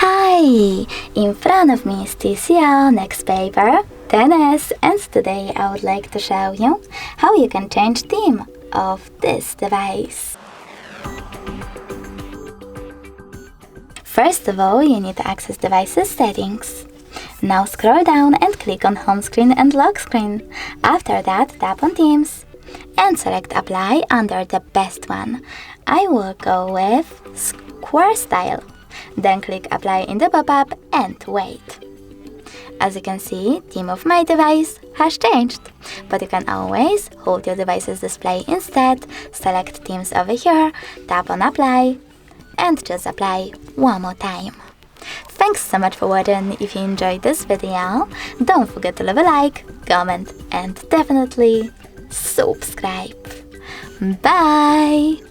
Hi! In front of me is TCL NxtPaper 10s, and today I would like to show you how you can change theme of this device. First of all, you need to access device's settings. Now scroll down and click on home screen and lock screen. After that, tap on themes and select apply under the best one. I will go with square style. Then click apply in the pop-up and wait. As you can see, theme of my device has changed, but you can always hold your device's display instead, select themes over here, tap on apply, and just apply one more time. Thanks so much for watching. If you enjoyed this video, don't forget to leave a like, comment, and definitely subscribe. Bye!